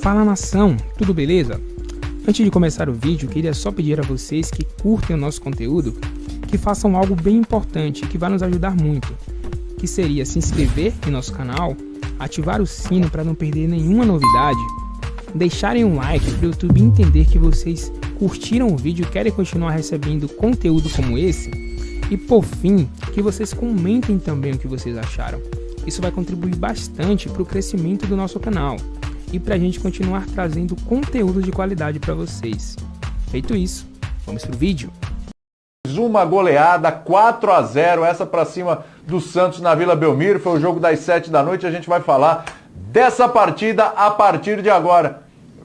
Fala nação, tudo beleza? Antes de começar o vídeo, queria só pedir a vocês que curtem o nosso conteúdo, que façam algo bem importante que vai nos ajudar muito, que seria se inscrever em nosso canal, ativar o sino para não perder nenhuma novidade, deixarem um like para o YouTube entender que vocês curtiram o vídeo e querem continuar recebendo conteúdo como esse, e por fim, que vocês comentem também o que vocês acharam. Isso vai contribuir bastante para o crescimento do nosso canal e para a gente continuar trazendo conteúdo de qualidade para vocês. Feito isso, vamos pro vídeo. Uma goleada 4-0, essa para cima do Santos na Vila Belmiro, foi o jogo das 7 da noite, a gente vai falar dessa partida a partir de agora.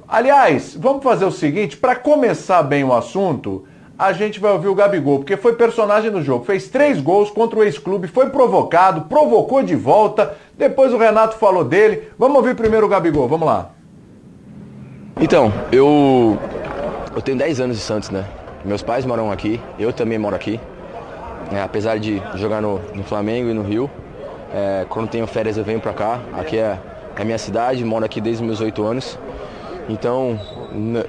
Aliás, vamos fazer o seguinte, para começar bem o assunto, a gente vai ouvir o Gabigol, porque foi personagem do jogo, fez 3 gols contra o ex-clube, foi provocado, provocou de volta, depois o Renato falou dele. Vamos ouvir primeiro o Gabigol, vamos lá. Então, eu tenho 10 anos de Santos, né? Meus pais moram aqui, eu também moro aqui. Apesar de jogar no Flamengo e no Rio, quando tenho férias eu venho pra cá. Aqui é a minha cidade, moro aqui desde os meus 8 anos. Então,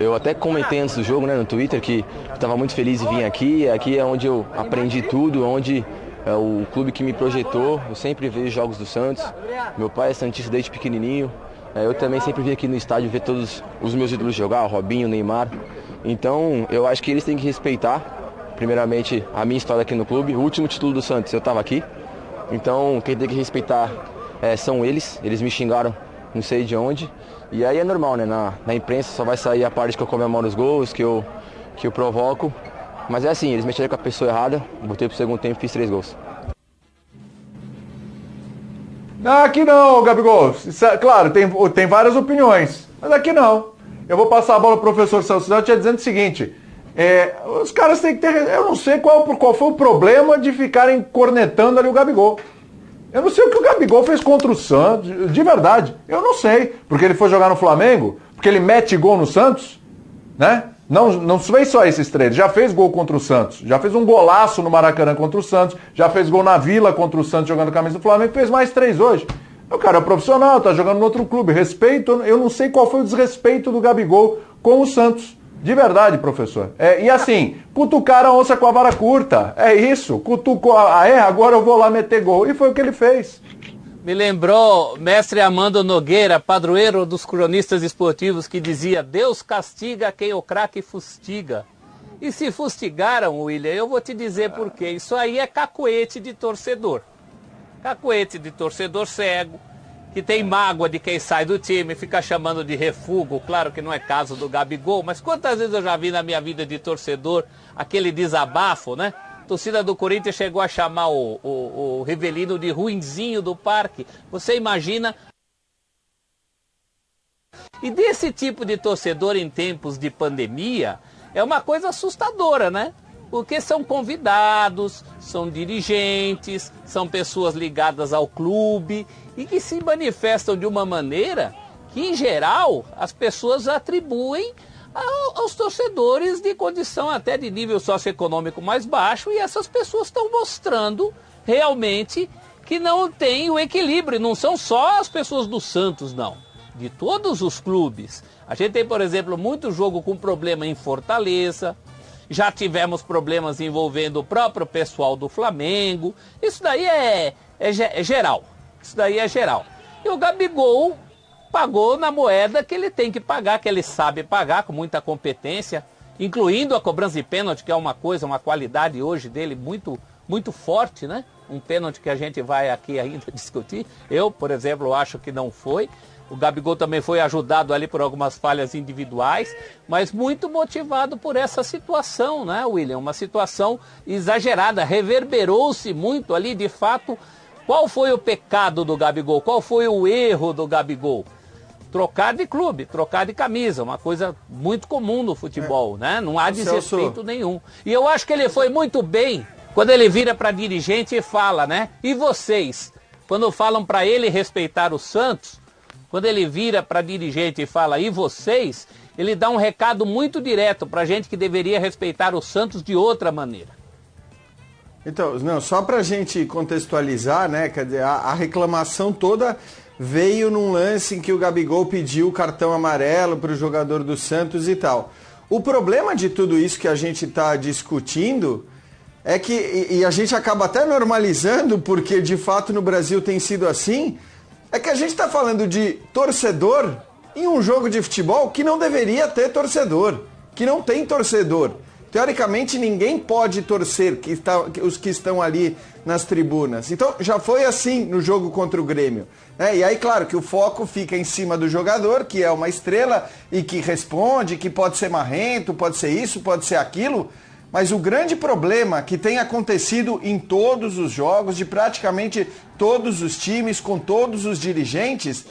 eu até comentei antes do jogo, né, no Twitter, que estava muito feliz de vir aqui. Aqui é onde eu aprendi tudo, onde é o clube que me projetou. Eu sempre vejo jogos do Santos. Meu pai é santista desde pequenininho. Eu também sempre vim aqui no estádio ver todos os meus ídolos jogar, o Robinho, o Neymar. Então, eu acho que eles têm que respeitar, primeiramente, a minha história aqui no clube. O último título do Santos, eu estava aqui. Então, quem tem que respeitar são eles. Eles me xingaram, não sei de onde. E aí é normal, né? Na imprensa só vai sair a parte que eu comemoro os gols, que eu provoco. Mas é assim, eles mexeram com a pessoa errada, botei pro segundo tempo e fiz 3 gols. Aqui não, Gabigol. Claro, tem várias opiniões, mas aqui não. Eu vou passar a bola pro professor Celso Zé dizendo o seguinte, os caras têm que ter... Eu não sei qual foi o problema de ficarem cornetando ali o Gabigol. Eu não sei o que o Gabigol fez contra o Santos, de verdade. Eu não sei. Porque ele foi jogar no Flamengo? Porque ele mete gol no Santos? Né? Não fez só esses 3. Já fez gol contra o Santos. Já fez um golaço no Maracanã contra o Santos. Já fez gol na Vila contra o Santos jogando camisa do Flamengo. Fez mais 3 hoje. O cara é profissional, tá jogando no outro clube. Respeito, eu não sei qual foi o desrespeito do Gabigol com o Santos. De verdade, professor. E assim, cutucaram a onça com a vara curta. É isso. Cutucou. Agora eu vou lá meter gol. E foi o que ele fez. Me lembrou mestre Amando Nogueira, padroeiro dos cronistas esportivos, que dizia: Deus castiga quem o craque fustiga. E se fustigaram, William, eu vou te dizer por quê. Isso aí é cacuete de torcedor. Cacuete de torcedor cego, que tem mágoa de quem sai do time, fica chamando de refúgio. Claro que não é caso do Gabigol, mas quantas vezes eu já vi na minha vida de torcedor aquele desabafo, né? A torcida do Corinthians chegou a chamar o Rivelino de ruinzinho do parque. Você imagina? E desse tipo de torcedor em tempos de pandemia é uma coisa assustadora, né? Porque são convidados, são dirigentes, são pessoas ligadas ao clube e que se manifestam de uma maneira que, em geral, as pessoas atribuem aos torcedores de condição até de nível socioeconômico mais baixo, e essas pessoas estão mostrando realmente que não tem o equilíbrio. Não são só as pessoas do Santos, não. De todos os clubes. A gente tem, por exemplo, muito jogo com problema em Fortaleza. Já tivemos problemas envolvendo o próprio pessoal do Flamengo. Isso daí é geral. Isso daí é geral. E o Gabigol pagou na moeda que ele tem que pagar, que ele sabe pagar com muita competência, incluindo a cobrança de pênalti, que é uma qualidade hoje dele muito, muito forte, né? Um pênalti que a gente vai aqui ainda discutir. Eu, por exemplo, acho que não foi. O Gabigol também foi ajudado ali por algumas falhas individuais, mas muito motivado por essa situação, né, William? Uma situação exagerada, reverberou-se muito ali, de fato. Qual foi o pecado do Gabigol? Qual foi o erro do Gabigol? Trocar de clube, trocar de camisa, uma coisa muito comum no futebol, né? Não há desrespeito nenhum. E eu acho que ele foi muito bem quando ele vira para dirigente e fala, né? E vocês? Quando falam para ele respeitar o Santos, quando ele vira para dirigente e fala, e vocês? Ele dá um recado muito direto para a gente que deveria respeitar o Santos de outra maneira. Então, não, só para a gente contextualizar, né? Quer dizer, a reclamação toda veio num lance em que o Gabigol pediu o cartão amarelo para o jogador do Santos e tal. O problema de tudo isso que a gente está discutindo é que, e a gente acaba até normalizando, porque de fato no Brasil tem sido assim, é que a gente está falando de torcedor em um jogo de futebol que não deveria ter torcedor, que não tem torcedor. Teoricamente ninguém pode torcer, os que estão ali nas tribunas. Então já foi assim no jogo contra o Grêmio. E aí, claro, que o foco fica em cima do jogador, que é uma estrela e que responde, que pode ser marrento, pode ser isso, pode ser aquilo. Mas o grande problema que tem acontecido em todos os jogos, de praticamente todos os times, com todos os dirigentes,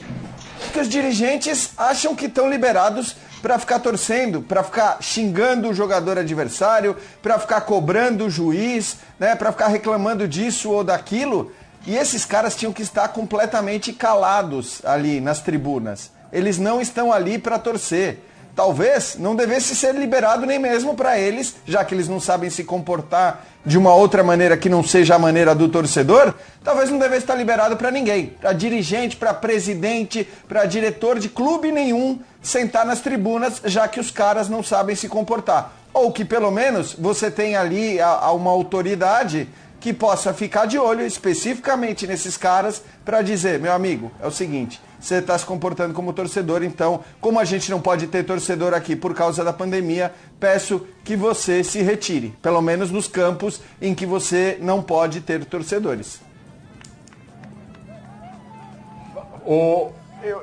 é que os dirigentes acham que estão liberados para ficar torcendo, para ficar xingando o jogador adversário, para ficar cobrando o juiz, né, para ficar reclamando disso ou daquilo. E esses caras tinham que estar completamente calados ali nas tribunas. Eles não estão ali para torcer. Talvez não devesse ser liberado nem mesmo para eles, já que eles não sabem se comportar de uma outra maneira que não seja a maneira do torcedor, talvez não devesse estar liberado para ninguém, para dirigente, para presidente, para diretor de clube nenhum sentar nas tribunas, já que os caras não sabem se comportar. Ou que pelo menos você tenha ali uma autoridade que possa ficar de olho especificamente nesses caras para dizer, meu amigo, é o seguinte, você está se comportando como torcedor, então, como a gente não pode ter torcedor aqui por causa da pandemia, peço que você se retire, pelo menos nos campos em que você não pode ter torcedores.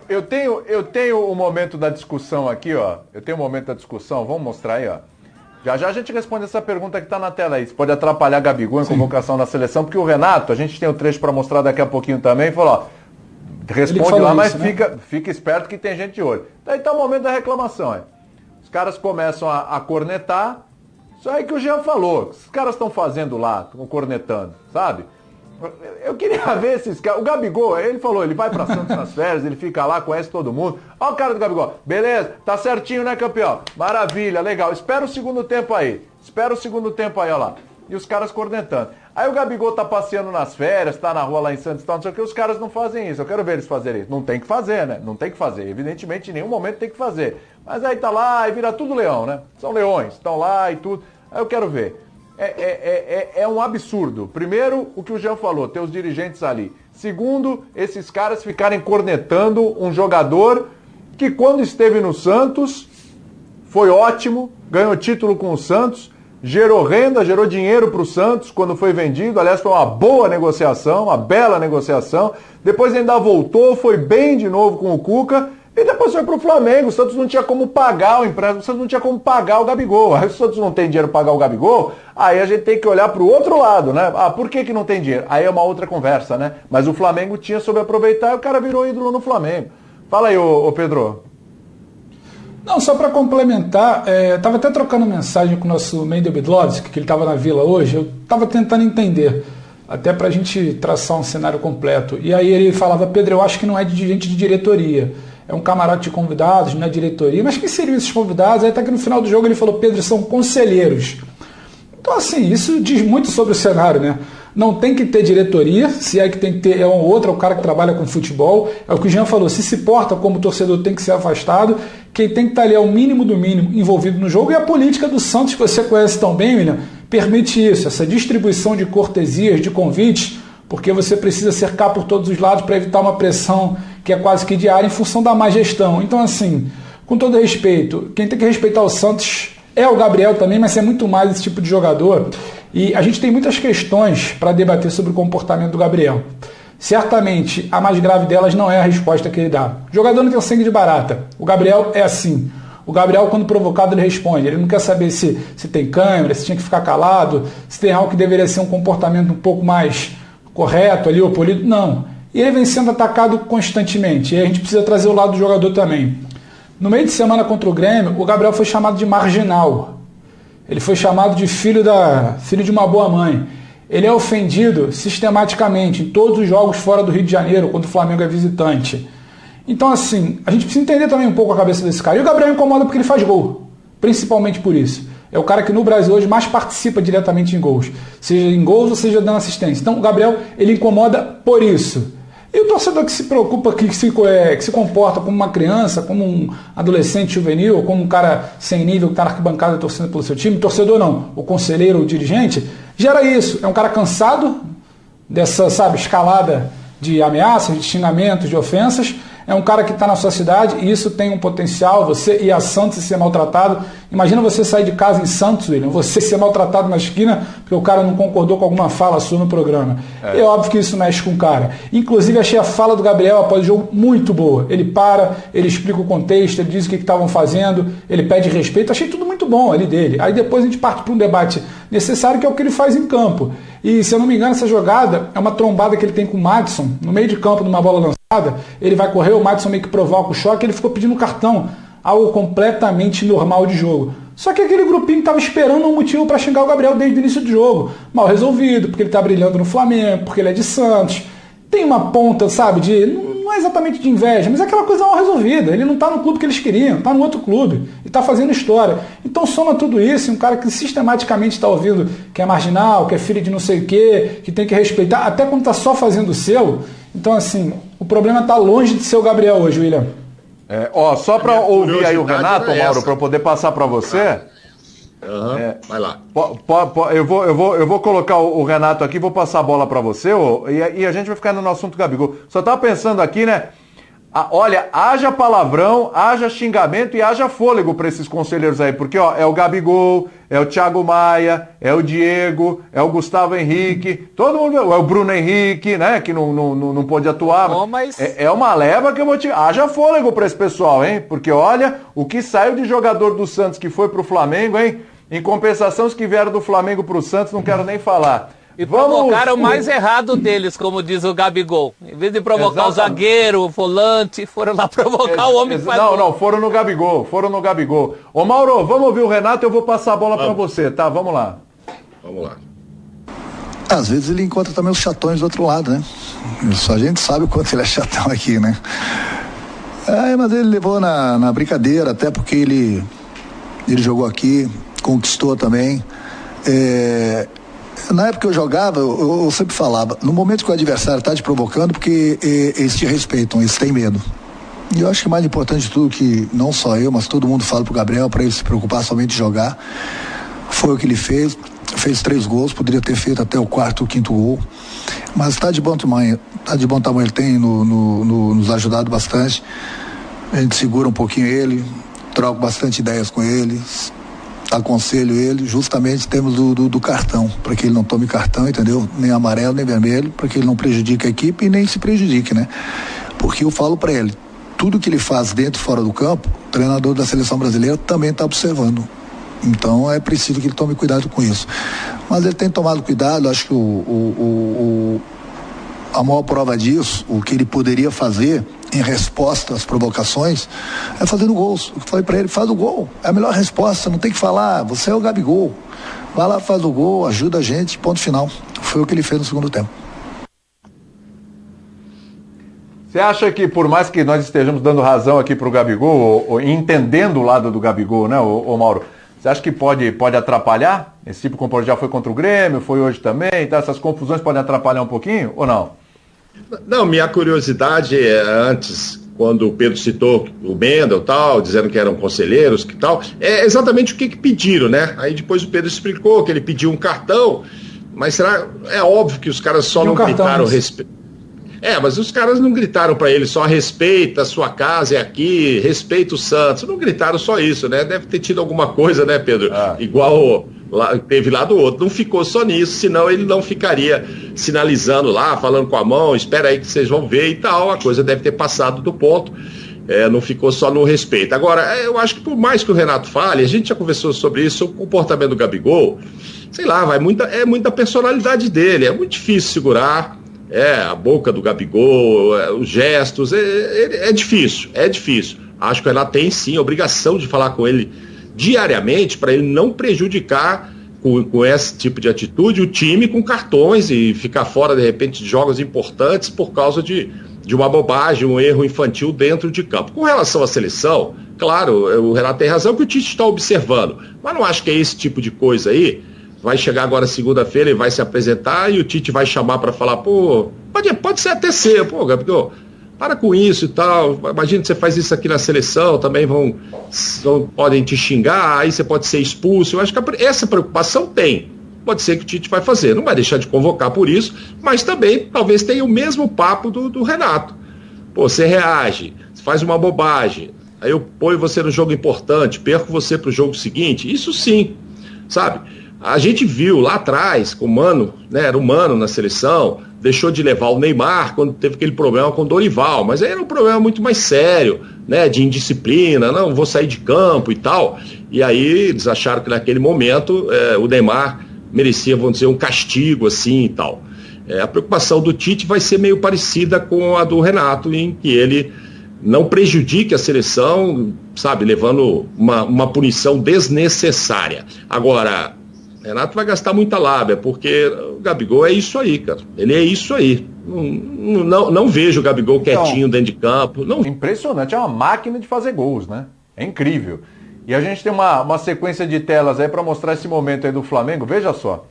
Eu tenho um momento da discussão aqui, ó. Eu tenho um momento da discussão, vamos mostrar aí, ó. Já já a gente responde essa pergunta que está na tela aí. Isso pode atrapalhar Gabigol em convocação na seleção, porque o Renato, a gente tem o trecho para mostrar daqui a pouquinho também, falou, ó, responde lá, mas isso, né? fica esperto que tem gente de olho. Daí tá o momento da reclamação, ó. Os caras começam a cornetar, isso aí que o Jean falou, os caras estão fazendo lá, estão cornetando, sabe? Eu queria ver esses caras. O Gabigol, ele falou, ele vai pra Santos nas férias, ele fica lá, conhece todo mundo. Olha o cara do Gabigol. Beleza, tá certinho, né, campeão? Maravilha, legal. Espera o segundo tempo aí. Olha lá. E os caras cornetando. Aí o Gabigol tá passeando nas férias, tá na rua lá em Santos, não sei o que, os caras não fazem isso. Eu quero ver eles fazerem isso. Não tem que fazer, né? Não tem que fazer. Evidentemente, em nenhum momento tem que fazer. Mas aí tá lá e vira tudo leão, né? São leões, estão lá e tudo. Aí eu quero ver. É um absurdo. Primeiro, o que o Jean falou, ter os dirigentes ali. Segundo, esses caras ficarem cornetando um jogador que quando esteve no Santos foi ótimo, ganhou título com o Santos, gerou renda, gerou dinheiro para o Santos quando foi vendido. Aliás, foi uma boa negociação, uma bela negociação. Depois ainda voltou, foi bem de novo com o Cuca. E depois foi pro Flamengo, o Santos não tinha como pagar o empréstimo, o Santos não tinha como pagar o Gabigol. Aí o Santos não tem dinheiro para pagar o Gabigol, aí a gente tem que olhar pro outro lado, né? Ah, por que não tem dinheiro? Aí é uma outra conversa, né? Mas o Flamengo tinha sobre aproveitar e o cara virou ídolo no Flamengo. Fala aí, ô Pedro. Não, só para complementar, estava até trocando mensagem com o nosso Mendel Bidlovski, que ele estava na Vila hoje, eu estava tentando entender, até para a gente traçar um cenário completo. E aí ele falava, Pedro, eu acho que não é de gente de diretoria. É um camarote de convidados, não é diretoria. Mas quem seriam esses convidados? Aí até que no final do jogo ele falou, Pedro, são conselheiros. Então, assim, isso diz muito sobre o cenário, né? Não tem que ter diretoria, se é que tem que ter, é um outro, é o cara que trabalha com futebol. É o que o Jean falou, se porta como torcedor tem que ser afastado. Quem tem que estar ali é o mínimo do mínimo envolvido no jogo. E a política do Santos, que você conhece tão bem, William, permite isso, essa distribuição de cortesias, de convites, porque você precisa cercar por todos os lados para evitar uma pressão que é quase que diária em função da má gestão. Então, assim, com todo respeito, quem tem que respeitar o Santos é o Gabriel também, mas é muito mais esse tipo de jogador. E a gente tem muitas questões para debater sobre o comportamento do Gabriel. Certamente, a mais grave delas não é a resposta que ele dá. O jogador não tem sangue de barata. O Gabriel é assim. O Gabriel, quando provocado, ele responde. Ele não quer saber se tem câmera, se tinha que ficar calado, se tem algo que deveria ser um comportamento um pouco mais correto ali, ou polido. Não. E ele vem sendo atacado constantemente. E a gente precisa trazer o lado do jogador também. No meio de semana contra o Grêmio, o Gabriel foi chamado de marginal. Ele foi chamado de filho de uma boa mãe. Ele é ofendido sistematicamente em todos os jogos fora do Rio de Janeiro, quando o Flamengo é visitante. Então, assim, a gente precisa entender também um pouco a cabeça desse cara. E o Gabriel incomoda porque ele faz gol, principalmente por isso. É o cara que no Brasil hoje mais participa diretamente em gols, seja em gols ou seja dando assistência. Então, o Gabriel, ele incomoda por isso. E o torcedor que se preocupa, que se comporta como uma criança, como um adolescente juvenil, como um cara sem nível que está na arquibancada torcendo pelo seu time, torcedor não, o conselheiro, o dirigente, gera isso. É um cara cansado dessa, escalada de ameaças, de xingamentos, de ofensas. É um cara que está na sua cidade e isso tem um potencial, você ir a Santos e ser maltratado. Imagina você sair de casa em Santos, William, você ser maltratado na esquina porque o cara não concordou com alguma fala sua no programa. É óbvio que isso mexe com o cara. Inclusive, achei a fala do Gabriel após o jogo muito boa. Ele para, ele explica o contexto, ele diz o que estavam fazendo, ele pede respeito. Achei tudo muito bom ali dele. Aí depois a gente parte para um debate necessário, que é o que ele faz em campo. E, se eu não me engano, essa jogada é uma trombada que ele tem com o Madison, no meio de campo, numa bola lançada. Ele vai correr, o Madison meio que provoca o choque, ele ficou pedindo cartão. Algo completamente normal de jogo. Só que aquele grupinho estava esperando um motivo para xingar o Gabriel desde o início do jogo. Mal resolvido, porque ele está brilhando no Flamengo, porque ele é de Santos. Tem uma ponta, não é exatamente de inveja, mas é aquela coisa mal resolvida. Ele não está no clube que eles queriam, está no outro clube. E está fazendo história. Então soma tudo isso, um cara que sistematicamente está ouvindo que é marginal, que é filho de não sei o quê, que tem que respeitar, até quando está só fazendo o seu. Então, assim, o problema está longe de ser o Gabriel hoje, William. Só para ouvir aí o Renato, Mauro, para eu poder passar para você. Vai lá. Eu vou colocar o Renato aqui, vou passar a bola para você, e a gente vai ficar no assunto Gabigol. Só estava pensando aqui, né? Olha, haja palavrão, haja xingamento e haja fôlego para esses conselheiros aí, porque é o Gabigol, é o Thiago Maia, é o Diego, é o Gustavo Henrique, todo mundo, é o Bruno Henrique, né, que não pôde atuar. É uma leva que eu vou te... Haja fôlego para esse pessoal, hein, porque olha, o que saiu de jogador do Santos que foi pro Flamengo, hein, em compensação os que vieram do Flamengo pro Santos, não quero nem falar. E provocaram o mais errado deles, como diz o Gabigol. Em vez de provocar o zagueiro, o volante, foram lá provocar o homem que faz gol. Não, foram no Gabigol. Ô Mauro, vamos ouvir o Renato, eu vou passar a bola para você, tá? Vamos lá. Às vezes ele encontra também os chatões do outro lado, né? Só a gente sabe o quanto ele é chatão aqui, né? Mas ele levou na brincadeira, até porque ele jogou aqui, conquistou também. Na época que eu jogava, eu sempre falava, no momento que o adversário está te provocando, porque eles te respeitam, eles têm medo. E eu acho que o mais importante de tudo, que não só eu, mas todo mundo fala pro Gabriel, para ele se preocupar somente em jogar, foi o que ele fez 3 gols, poderia ter feito até o 4º, 5º gol, mas está de bom tamanho, ele tem nos ajudado bastante. A gente segura um pouquinho ele, troca bastante ideias com ele, aconselho ele, justamente temos do cartão, para que ele não tome cartão, entendeu? Nem amarelo, nem vermelho, para que ele não prejudique a equipe e nem se prejudique, né? Porque eu falo para ele, tudo que ele faz dentro e fora do campo, o treinador da seleção brasileira também está observando. Então é preciso que ele tome cuidado com isso. Mas ele tem tomado cuidado, acho que a maior prova disso, o que ele poderia fazer em resposta às provocações, é fazendo gols. Eu falei para ele, faz o gol, é a melhor resposta, não tem que falar, você é o Gabigol, vai lá, faz o gol, ajuda a gente, ponto final. Foi o que ele fez no segundo tempo. Você acha que, por mais que nós estejamos dando razão aqui pro Gabigol, ou entendendo o lado do Gabigol, né, ô Mauro, você acha que pode atrapalhar? Esse tipo de comportamento já foi contra o Grêmio, foi hoje também, então essas confusões podem atrapalhar um pouquinho, ou não? Não, minha curiosidade antes, quando o Pedro citou o Mendel e tal, dizendo que eram conselheiros e tal, é exatamente o que pediram, né? Aí depois o Pedro explicou que ele pediu um cartão, mas é óbvio que os caras só não gritaram respeito. Mas os caras não gritaram para ele só respeita a sua casa, é aqui, respeita o Santos. Não gritaram só isso, né? Deve ter tido alguma coisa, né, Pedro? Igual teve lá do outro. Não ficou só nisso, senão ele não ficaria sinalizando lá, falando com a mão, espera aí que vocês vão ver e tal. A coisa deve ter passado do ponto. Não ficou só no respeito. Agora, eu acho que por mais que o Renato fale, a gente já conversou sobre isso, o comportamento do Gabigol, sei lá, é muita personalidade dele, é muito difícil segurar. A boca do Gabigol, os gestos, é difícil. Acho que ela tem sim a obrigação de falar com ele diariamente para ele não prejudicar com esse tipo de atitude o time com cartões e ficar fora de repente de jogos importantes por causa de uma bobagem, um erro infantil dentro de campo. Com relação à seleção, claro, o Renato tem razão que o Tite está observando, mas não acho que é esse tipo de coisa aí. Vai chegar agora segunda-feira e vai se apresentar e o Tite vai chamar para falar, Pode ser até ser, pô, Gabigol, para com isso e tal. Imagina que você faz isso aqui na seleção, também podem te xingar, aí você pode ser expulso. Eu acho que essa preocupação tem. Pode ser que o Tite vai fazer, não vai deixar de convocar por isso, mas também talvez tenha o mesmo papo do Renato. Pô, você reage, você faz uma bobagem, aí eu ponho você no jogo importante, perco você pro jogo seguinte, isso sim, sabe? A gente viu lá atrás, com o Mano, né, era o Mano na seleção, deixou de levar o Neymar quando teve aquele problema com o Dorival, mas aí era um problema muito mais sério, né, de indisciplina, não vou sair de campo e tal, e aí eles acharam que naquele momento o Neymar merecia, vamos dizer, um castigo assim e tal. A preocupação do Tite vai ser meio parecida com a do Renato, em que ele não prejudique a seleção, sabe, levando uma punição desnecessária. Agora, Renato vai gastar muita lábia, porque o Gabigol é isso aí, cara. Ele é isso aí. Não vejo o Gabigol quietinho dentro de campo. Não. Impressionante, é uma máquina de fazer gols, né? É incrível. E a gente tem uma sequência de telas aí para mostrar esse momento aí do Flamengo. Veja só.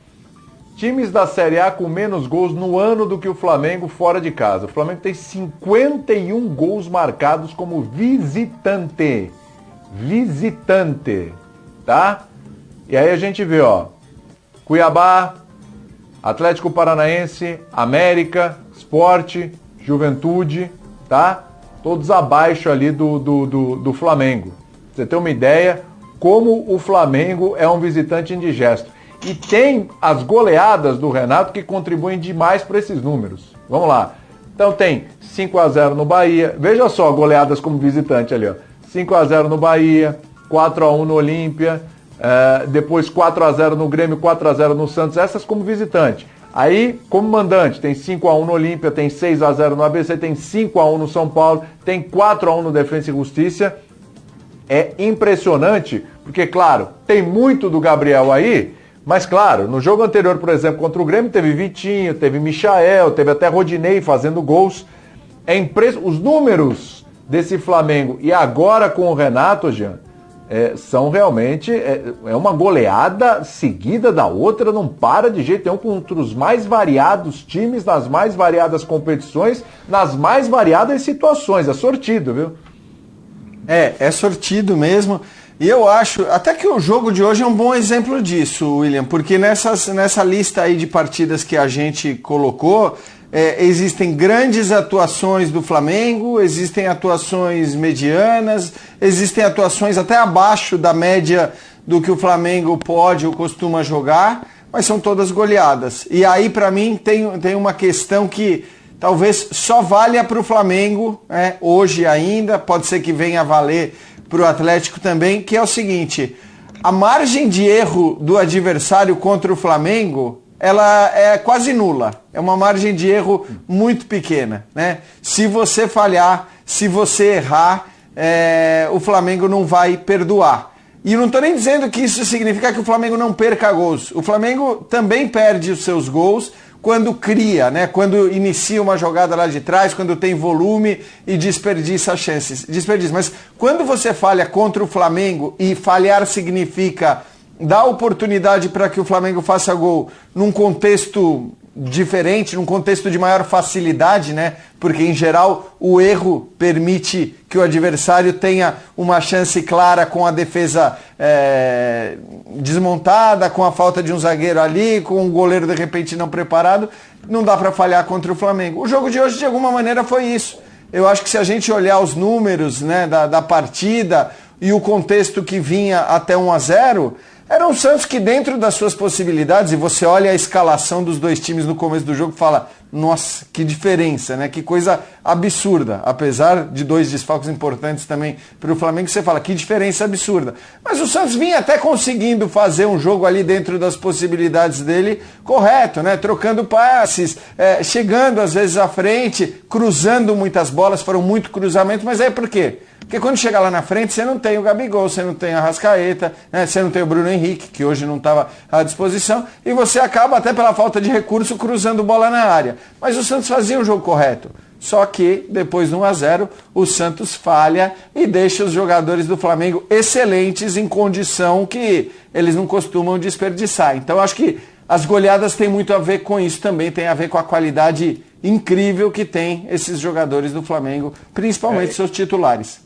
Times da Série A com menos gols no ano do que o Flamengo fora de casa. O Flamengo tem 51 gols marcados como visitante. Visitante. Tá? E aí a gente vê, ó. Cuiabá, Atlético Paranaense, América, Sport, Juventude, tá? Todos abaixo ali do Flamengo. Você tem uma ideia como o Flamengo é um visitante indigesto. E tem as goleadas do Renato que contribuem demais para esses números. Vamos lá. Então tem 5-0 no Bahia. Veja só, goleadas como visitante ali, ó. 5-0 no Bahia, 4-1 no Olímpia, depois 4-0 no Grêmio, 4-0 no Santos. Essas como visitante. Aí, como mandante, tem 5-1 no Olímpia, tem 6-0 no ABC, tem 5-1 no São Paulo, tem 4-1 no Defensa e Justiça. É impressionante, porque, claro, tem muito do Gabriel aí, mas, claro, no jogo anterior, por exemplo, contra o Grêmio, teve Vitinho, teve Michael, teve até Rodinei fazendo gols. Os números desse Flamengo e agora com o Renato, Jean, são realmente uma goleada seguida da outra, não para de jeito nenhum, contra os mais variados times, nas mais variadas competições, nas mais variadas situações. É sortido, viu? É sortido mesmo. E eu acho até que o jogo de hoje é um bom exemplo disso, William, porque nessa lista aí de partidas que a gente colocou, existem grandes atuações do Flamengo, existem atuações medianas, existem atuações até abaixo da média do que o Flamengo pode ou costuma jogar, mas são todas goleadas. E aí, para mim, tem uma questão que talvez só valha para o Flamengo, hoje ainda, pode ser que venha a valer para o Atlético também, que é o seguinte: a margem de erro do adversário contra o Flamengo, ela é quase nula. É uma margem de erro muito pequena, né? Se você falhar, se você errar, o Flamengo não vai perdoar. E não estou nem dizendo que isso significa que o Flamengo não perca gols. O Flamengo também perde os seus gols quando cria, né? Quando inicia uma jogada lá de trás, quando tem volume e desperdiça chances. Mas quando você falha contra o Flamengo, e falhar significa dar oportunidade para que o Flamengo faça gol num contexto diferente, num contexto de maior facilidade, né? Porque em geral o erro permite que o adversário tenha uma chance clara com a defesa desmontada, com a falta de um zagueiro ali, com um goleiro de repente não preparado. Não dá para falhar contra o Flamengo. O jogo de hoje de alguma maneira foi isso. Eu acho que se a gente olhar os números, né, da partida e o contexto que vinha até 1-0, era um Santos que, dentro das suas possibilidades, e você olha a escalação dos dois times no começo do jogo e fala: nossa, que diferença, né? Que coisa absurda. Apesar de dois desfalques importantes também para o Flamengo, você fala: que diferença absurda. Mas o Santos vinha até conseguindo fazer um jogo ali dentro das possibilidades dele correto, né? Trocando passes, chegando às vezes à frente, cruzando muitas bolas, foram muito cruzamentos, mas aí por quê? Porque quando chega lá na frente, você não tem o Gabigol, você não tem a Arrascaeta, né? Você não tem o Bruno Henrique, que hoje não estava à disposição, e você acaba, até pela falta de recurso, cruzando bola na área. Mas o Santos fazia o jogo correto. Só que, depois do 1-0, o Santos falha e deixa os jogadores do Flamengo excelentes em condição que eles não costumam desperdiçar. Então, acho que as goleadas têm muito a ver com isso também, tem a ver com a qualidade incrível que tem esses jogadores do Flamengo, principalmente seus titulares.